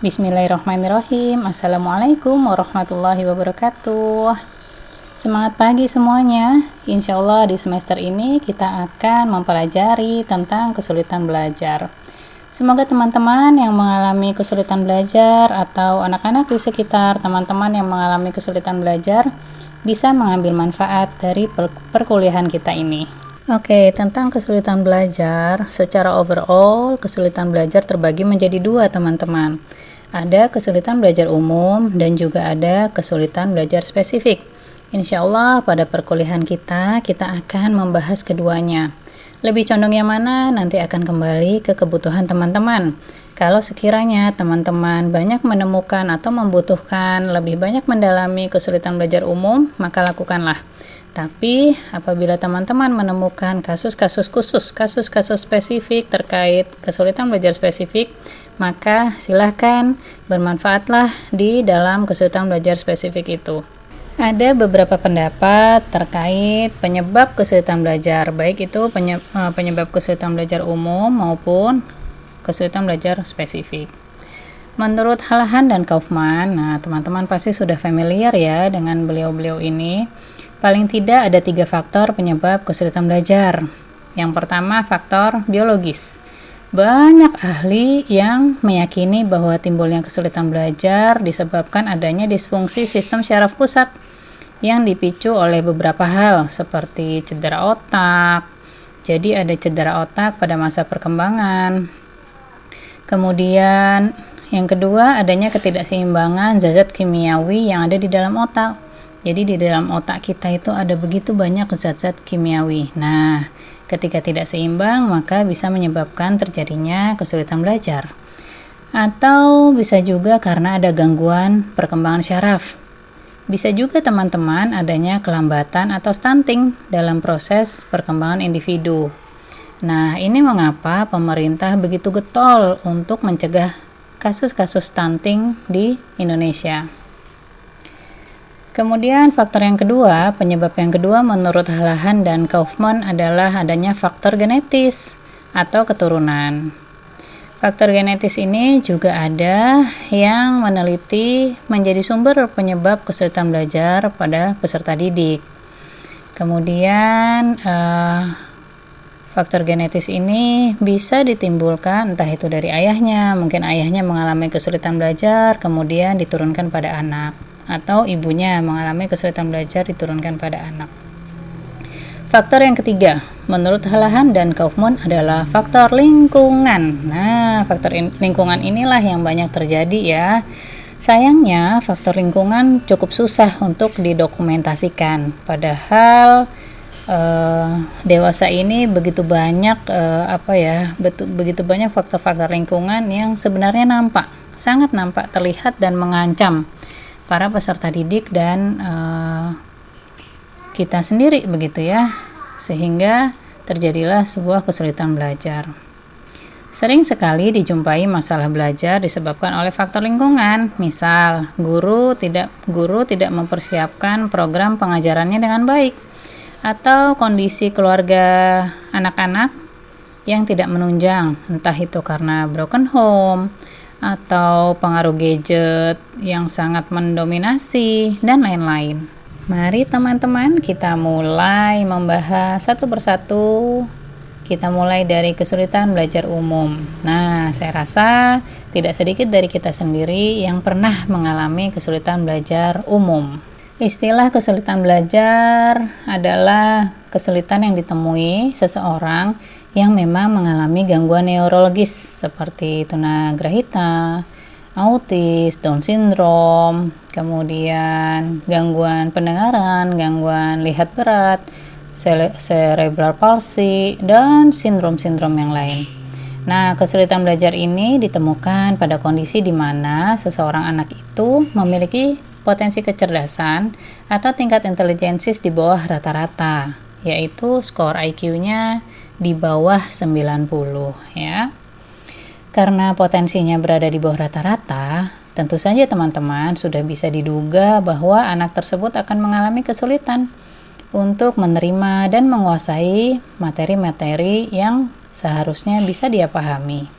Bismillahirrahmanirrahim. Assalamualaikum warahmatullahi wabarakatuh. Semangat pagi semuanya. Insya Allah di semester ini kita akan mempelajari tentang kesulitan belajar. Semoga teman-teman yang mengalami kesulitan belajar atau anak-anak di sekitar teman-teman yang mengalami kesulitan belajar bisa mengambil manfaat dari perkuliahan kita ini. Oke, tentang kesulitan belajar, secara overall, kesulitan belajar terbagi menjadi dua, teman-teman. Ada kesulitan belajar umum dan juga ada kesulitan belajar spesifik. Insya Allah pada perkuliahan kita akan membahas keduanya. Lebih condong yang mana nanti akan kembali ke kebutuhan teman-teman. Kalau sekiranya teman-teman banyak menemukan atau membutuhkan lebih banyak mendalami kesulitan belajar umum, maka lakukanlah. Tapi apabila teman-teman menemukan kasus-kasus khusus, kasus-kasus spesifik terkait kesulitan belajar spesifik, maka silahkan bermanfaatlah di dalam kesulitan belajar spesifik itu. Ada beberapa pendapat terkait penyebab kesulitan belajar, baik itu penyebab kesulitan belajar umum maupun kesulitan belajar spesifik. Menurut Halahan dan Kaufman, teman-teman pasti sudah familiar ya dengan beliau-beliau ini. Paling tidak ada 3 faktor penyebab kesulitan belajar. Yang pertama, faktor biologis. Banyak ahli yang meyakini bahwa timbulnya kesulitan belajar disebabkan adanya disfungsi sistem syaraf pusat yang dipicu oleh beberapa hal seperti cedera otak. Jadi ada cedera otak pada masa perkembangan. Kemudian yang kedua, adanya ketidakseimbangan zat-zat kimiawi yang ada di dalam otak. Jadi di dalam otak kita itu ada begitu banyak zat-zat kimiawi. Nah, ketika tidak seimbang maka bisa menyebabkan terjadinya kesulitan belajar. Atau bisa juga karena ada gangguan perkembangan syaraf. Bisa juga teman-teman adanya kelambatan atau stunting dalam proses perkembangan individu. Nah, ini mengapa pemerintah begitu getol untuk mencegah kasus-kasus stunting di Indonesia. Kemudian faktor yang kedua, penyebab yang kedua menurut Halahan dan Kaufman adalah adanya faktor genetis atau keturunan. Faktor genetis ini juga ada yang meneliti menjadi sumber penyebab kesulitan belajar pada peserta didik. Kemudian faktor genetis ini bisa ditimbulkan entah itu dari ayahnya, mungkin ayahnya mengalami kesulitan belajar kemudian diturunkan pada anak, atau ibunya mengalami kesulitan belajar diturunkan pada anak. Faktor yang ketiga, menurut Halahan dan Kaufman adalah faktor lingkungan. Nah, faktor lingkungan inilah yang banyak terjadi ya. Sayangnya, faktor lingkungan cukup susah untuk didokumentasikan. Padahal dewasa ini begitu banyak begitu banyak faktor-faktor lingkungan yang sebenarnya sangat nampak, terlihat dan mengancam para peserta didik dan kita sendiri begitu ya, sehingga terjadilah sebuah kesulitan belajar. Sering sekali dijumpai masalah belajar disebabkan oleh faktor lingkungan. Misal, guru tidak mempersiapkan program pengajarannya dengan baik, atau kondisi keluarga anak-anak yang tidak menunjang, entah itu karena broken home atau pengaruh gadget yang sangat mendominasi dan lain-lain. Mari teman-teman kita mulai membahas satu persatu. Kita mulai dari kesulitan belajar umum. Nah, saya rasa tidak sedikit dari kita sendiri yang pernah mengalami kesulitan belajar umum. Istilah kesulitan belajar adalah kesulitan yang ditemui seseorang yang memang mengalami gangguan neurologis seperti tunagrahita, autis, Down syndrome, kemudian gangguan pendengaran, gangguan lihat berat, cerebral palsy, dan sindrom-sindrom yang lain. Nah, kesulitan belajar ini ditemukan pada kondisi di mana seseorang anak itu memiliki potensi kecerdasan atau tingkat intelijensis di bawah rata-rata, yaitu skor IQ-nya di bawah 90 ya. Karena potensinya berada di bawah rata-rata, tentu saja teman-teman sudah bisa diduga bahwa anak tersebut akan mengalami kesulitan untuk menerima dan menguasai materi-materi yang seharusnya bisa dia pahami.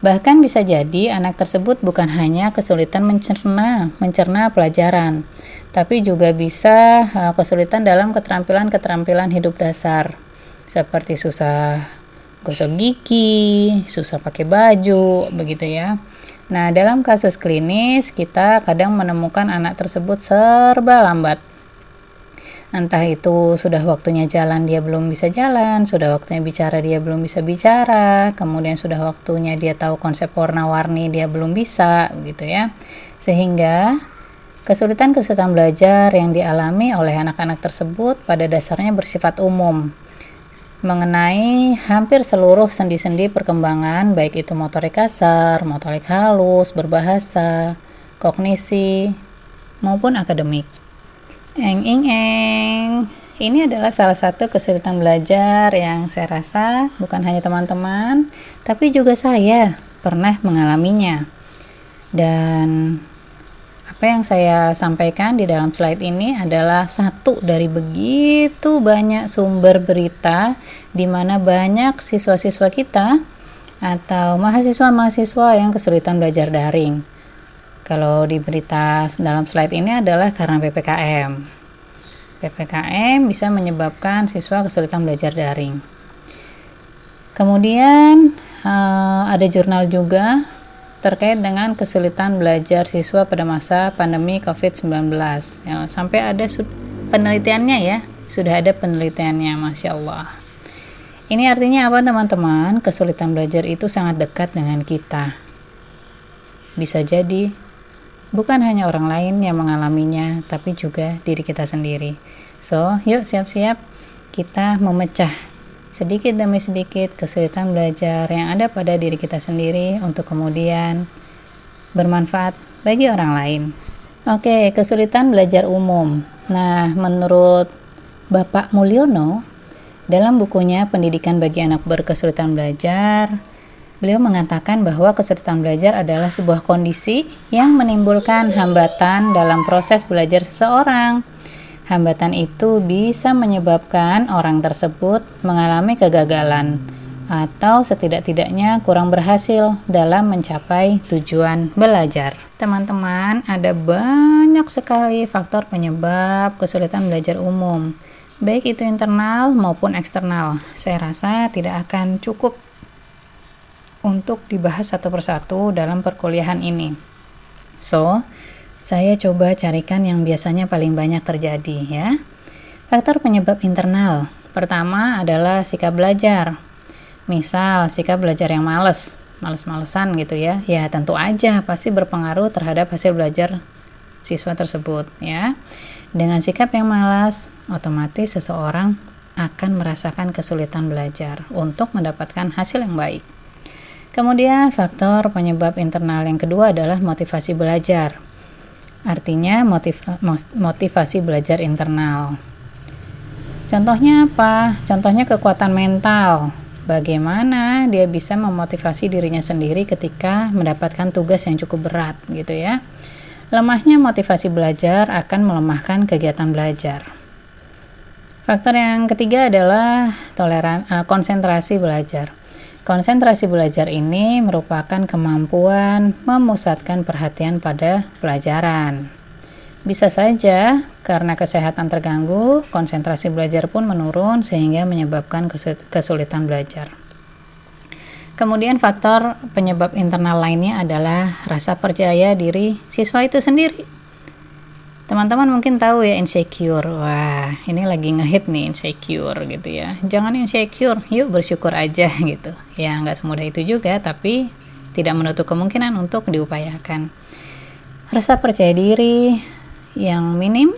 Bahkan bisa jadi anak tersebut bukan hanya kesulitan mencerna pelajaran, tapi juga bisa kesulitan dalam keterampilan hidup dasar, seperti susah gosok gigi, susah pakai baju, begitu ya. Nah, dalam kasus klinis, kita kadang menemukan anak tersebut serba lambat. Entah itu sudah waktunya jalan dia belum bisa jalan, sudah waktunya bicara dia belum bisa bicara, kemudian sudah waktunya dia tahu konsep warna-warni dia belum bisa, gitu ya. Sehingga kesulitan-kesulitan belajar yang dialami oleh anak-anak tersebut pada dasarnya bersifat umum, mengenai hampir seluruh sendi-sendi perkembangan, baik itu motorik kasar, motorik halus, berbahasa, kognisi, maupun akademik. Ini adalah salah satu kesulitan belajar yang saya rasa bukan hanya teman-teman, tapi juga saya pernah mengalaminya. Dan apa yang saya sampaikan di dalam slide ini adalah satu dari begitu banyak sumber berita di mana banyak siswa-siswa kita atau mahasiswa-mahasiswa yang kesulitan belajar daring. Kalau di berita dalam slide ini adalah karena PPKM. PPKM bisa menyebabkan siswa kesulitan belajar daring. Kemudian ada jurnal juga terkait dengan kesulitan belajar siswa pada masa pandemi COVID-19. Ya, sampai ada penelitiannya ya, sudah ada penelitiannya, Masya Allah. Ini artinya apa teman-teman? Kesulitan belajar itu sangat dekat dengan kita. Bisa jadi bukan hanya orang lain yang mengalaminya, tapi juga diri kita sendiri. So, yuk siap-siap kita memecah sedikit demi sedikit kesulitan belajar yang ada pada diri kita sendiri untuk kemudian bermanfaat bagi orang lain. Oke, kesulitan belajar umum. Nah, menurut Bapak Mulyono, dalam bukunya Pendidikan bagi Anak Berkesulitan Belajar, beliau mengatakan bahwa kesulitan belajar adalah sebuah kondisi yang menimbulkan hambatan dalam proses belajar seseorang. Hambatan itu bisa menyebabkan orang tersebut mengalami kegagalan atau setidak-tidaknya kurang berhasil dalam mencapai tujuan belajar. Teman-teman, ada banyak sekali faktor penyebab kesulitan belajar umum, baik itu internal maupun eksternal. Saya rasa tidak akan cukup untuk dibahas satu persatu dalam perkuliahan ini. So, saya coba carikan yang biasanya paling banyak terjadi ya. Faktor penyebab internal. Pertama adalah sikap belajar. Misal, sikap belajar yang males-malesan gitu ya. Ya, tentu aja pasti berpengaruh terhadap hasil belajar siswa tersebut ya. Dengan sikap yang malas, otomatis seseorang akan merasakan kesulitan belajar untuk mendapatkan hasil yang baik. Kemudian faktor penyebab internal yang kedua adalah motivasi belajar. Artinya motivasi belajar internal. Contohnya apa? Contohnya kekuatan mental. Bagaimana dia bisa memotivasi dirinya sendiri ketika mendapatkan tugas yang cukup berat gitu ya. Lemahnya motivasi belajar akan melemahkan kegiatan belajar. Faktor yang ketiga adalah konsentrasi belajar. Konsentrasi belajar ini merupakan kemampuan memusatkan perhatian pada pelajaran. Bisa saja karena kesehatan terganggu, konsentrasi belajar pun menurun sehingga menyebabkan kesulitan belajar. Kemudian faktor penyebab internal lainnya adalah rasa percaya diri siswa itu sendiri. Teman-teman mungkin tahu ya insecure. Wah, ini lagi ngehit nih insecure gitu ya. Jangan insecure, yuk bersyukur aja gitu. Ya, nggak semudah itu juga, tapi tidak menutup kemungkinan untuk diupayakan. Rasa percaya diri yang minim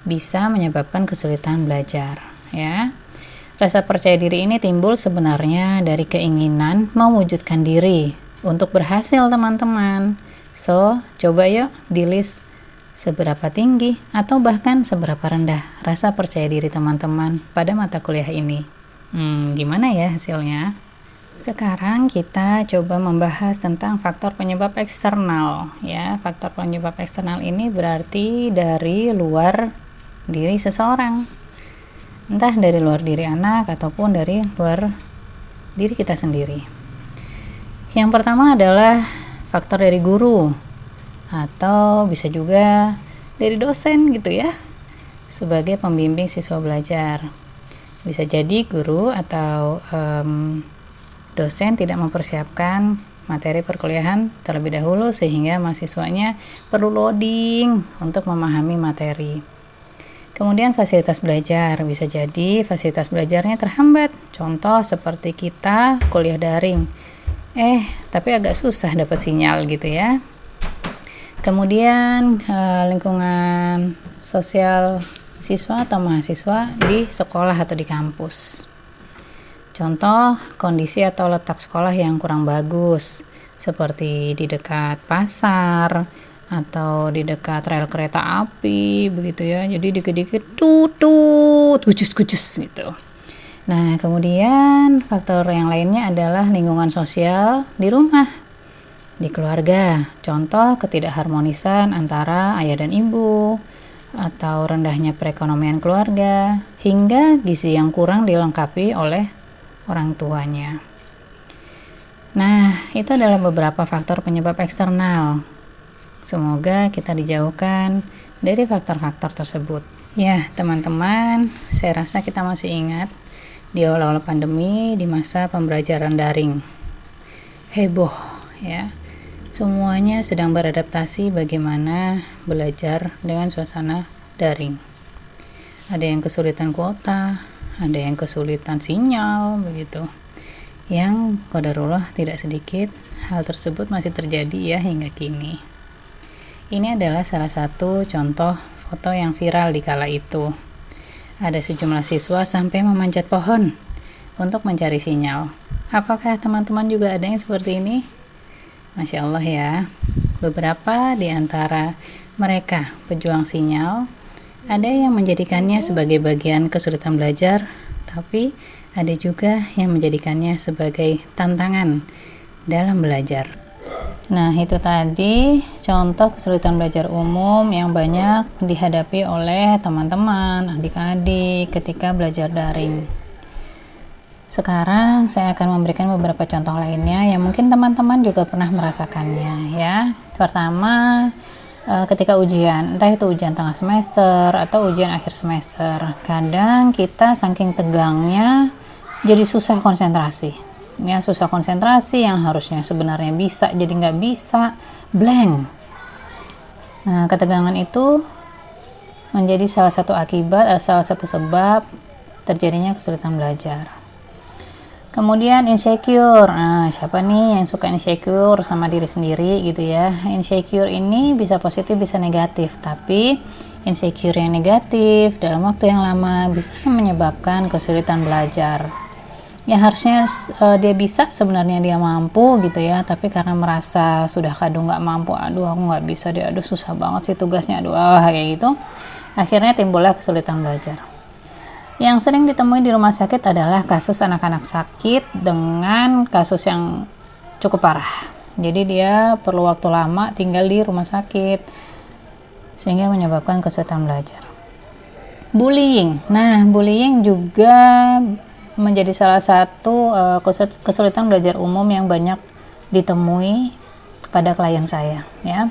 bisa menyebabkan kesulitan belajar ya. Rasa percaya diri ini timbul sebenarnya dari keinginan mewujudkan diri untuk berhasil teman-teman. So, coba yuk di list seberapa tinggi atau bahkan seberapa rendah rasa percaya diri teman-teman pada mata kuliah ini. Gimana ya hasilnya? Sekarang kita coba membahas tentang faktor penyebab eksternal ya. Faktor penyebab eksternal ini berarti dari luar diri seseorang. Entah dari luar diri anak ataupun dari luar diri kita sendiri. Yang pertama adalah faktor dari guru atau bisa juga dari dosen gitu ya, sebagai pembimbing siswa belajar. Bisa jadi guru atau dosen tidak mempersiapkan materi perkuliahan terlebih dahulu sehingga mahasiswanya perlu loading untuk memahami materi. Kemudian fasilitas belajar, bisa jadi fasilitas belajarnya terhambat. Contoh seperti kita kuliah daring. Tapi agak susah dapat sinyal gitu ya. Kemudian lingkungan sosial siswa atau mahasiswa di sekolah atau di kampus. Contoh kondisi atau letak sekolah yang kurang bagus, seperti di dekat pasar atau di dekat rel kereta api begitu ya. Jadi dikit-dikit tutut, kucus-kucus gitu. Nah, kemudian faktor yang lainnya adalah lingkungan sosial di rumah, di keluarga. Contoh ketidakharmonisan antara ayah dan ibu, atau rendahnya perekonomian keluarga, hingga gizi yang kurang dilengkapi oleh orang tuanya. Nah, itu adalah beberapa faktor penyebab eksternal. Semoga kita dijauhkan dari faktor-faktor tersebut. Ya, teman-teman, saya rasa kita masih ingat di awal-awal pandemi, di masa pembelajaran daring. Heboh, ya. Semuanya sedang beradaptasi bagaimana belajar dengan suasana daring. Ada yang kesulitan kuota, ada yang kesulitan sinyal, begitu. Yang qadarullah tidak sedikit hal tersebut masih terjadi ya hingga kini. Ini adalah salah satu contoh foto yang viral di kala itu. Ada sejumlah siswa sampai memanjat pohon untuk mencari sinyal. Apakah teman-teman juga ada yang seperti ini? Masya Allah ya. Beberapa di antara mereka pejuang sinyal, ada yang menjadikannya sebagai bagian kesulitan belajar, tapi ada juga yang menjadikannya sebagai tantangan dalam belajar. Nah, itu tadi contoh kesulitan belajar umum yang banyak dihadapi oleh teman-teman, adik-adik ketika belajar daring. Sekarang saya akan memberikan beberapa contoh lainnya yang mungkin teman-teman juga pernah merasakannya ya. Pertama, ketika ujian, entah itu ujian tengah semester atau ujian akhir semester, kadang kita saking tegangnya jadi susah konsentrasi. Ya, susah konsentrasi yang harusnya sebenarnya bisa jadi nggak bisa, blank. Nah, ketegangan itu menjadi salah satu akibat, salah satu sebab terjadinya kesulitan belajar. Kemudian insecure. Nah, siapa nih yang suka insecure sama diri sendiri gitu ya? Insecure ini bisa positif, bisa negatif. Tapi insecure yang negatif dalam waktu yang lama bisa menyebabkan kesulitan belajar. Yang harusnya dia bisa, sebenarnya dia mampu gitu ya, tapi karena merasa sudah kadung nggak mampu, aduh aku nggak bisa deh, aduh susah banget sih tugasnya, aduh kayak gitu, akhirnya timbullah kesulitan belajar. Yang sering ditemui di rumah sakit adalah kasus anak-anak sakit dengan kasus yang cukup parah. Jadi dia perlu waktu lama tinggal di rumah sakit sehingga menyebabkan kesulitan belajar. Bullying. Nah, bullying juga menjadi salah satu kesulitan belajar umum yang banyak ditemui pada klien saya ya.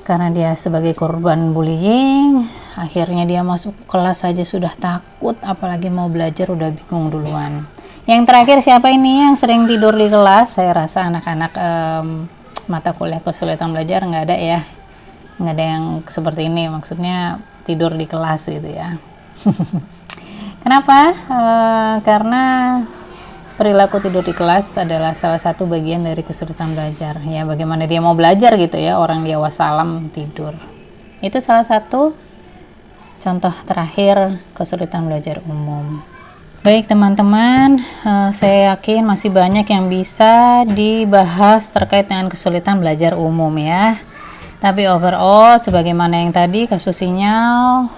Karena dia sebagai korban bullying, akhirnya dia masuk kelas saja sudah takut, apalagi mau belajar udah bingung duluan. Yang terakhir siapa ini yang sering tidur di kelas? Saya rasa anak-anak mata kuliah kesulitan belajar nggak ada ya, nggak ada yang seperti ini, maksudnya tidur di kelas gitu ya. Kenapa? Karena perilaku tidur di kelas adalah salah satu bagian dari kesulitan belajar. Ya, bagaimana dia mau belajar gitu ya, orang dia wassalam tidur. Itu salah satu contoh terakhir kesulitan belajar umum. Baik teman-teman, saya yakin masih banyak yang bisa dibahas terkait dengan kesulitan belajar umum ya. Tapi overall, sebagaimana yang tadi kasus sinyal,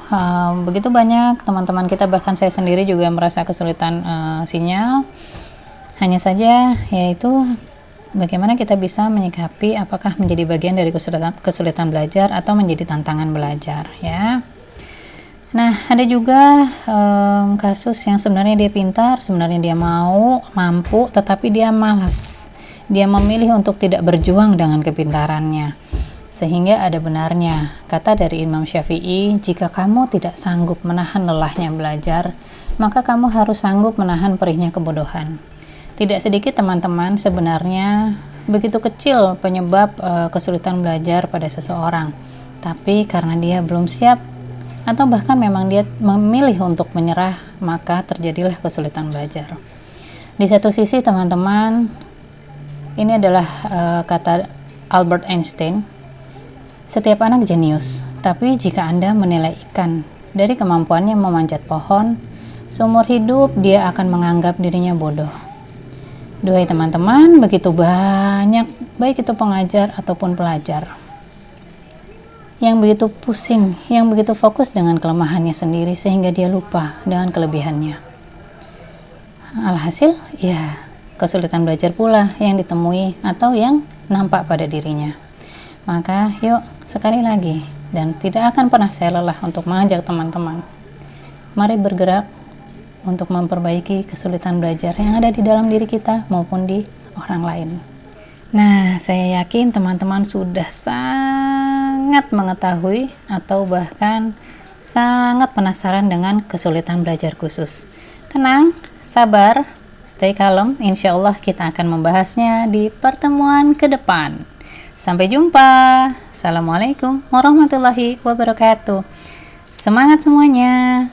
begitu banyak teman-teman kita, bahkan saya sendiri juga merasa kesulitan sinyal. Hanya saja yaitu bagaimana kita bisa menyikapi apakah menjadi bagian dari kesulitan belajar atau menjadi tantangan belajar ya. Nah, ada juga kasus yang sebenarnya dia pintar, sebenarnya dia mampu, tetapi dia malas. Dia memilih untuk tidak berjuang dengan kepintarannya. Sehingga ada benarnya kata dari Imam Syafi'i, jika kamu tidak sanggup menahan lelahnya belajar, maka kamu harus sanggup menahan perihnya kebodohan. Tidak sedikit teman-teman sebenarnya begitu kecil penyebab kesulitan belajar pada seseorang, tapi karena dia belum siap atau bahkan memang dia memilih untuk menyerah, maka terjadilah kesulitan belajar. Di satu sisi teman-teman, ini adalah kata Albert Einstein, setiap anak jenius, tapi jika Anda menilai ikan dari kemampuannya memanjat pohon, seumur hidup dia akan menganggap dirinya bodoh. Duhai teman-teman, begitu banyak, baik itu pengajar ataupun pelajar, yang begitu pusing, yang begitu fokus dengan kelemahannya sendiri sehingga dia lupa dengan kelebihannya. Alhasil, ya, kesulitan belajar pula yang ditemui atau yang nampak pada dirinya. Maka, yuk, sekali lagi, dan tidak akan pernah saya lelah untuk mengajak teman-teman, mari bergerak untuk memperbaiki kesulitan belajar yang ada di dalam diri kita maupun di orang lain. Nah, saya yakin teman-teman sudah sangat mengetahui atau bahkan sangat penasaran dengan kesulitan belajar khusus. Tenang, sabar, stay calm. Insya Allah kita akan membahasnya di pertemuan ke depan. Sampai jumpa. Assalamualaikum warahmatullahi wabarakatuh. Semangat semuanya.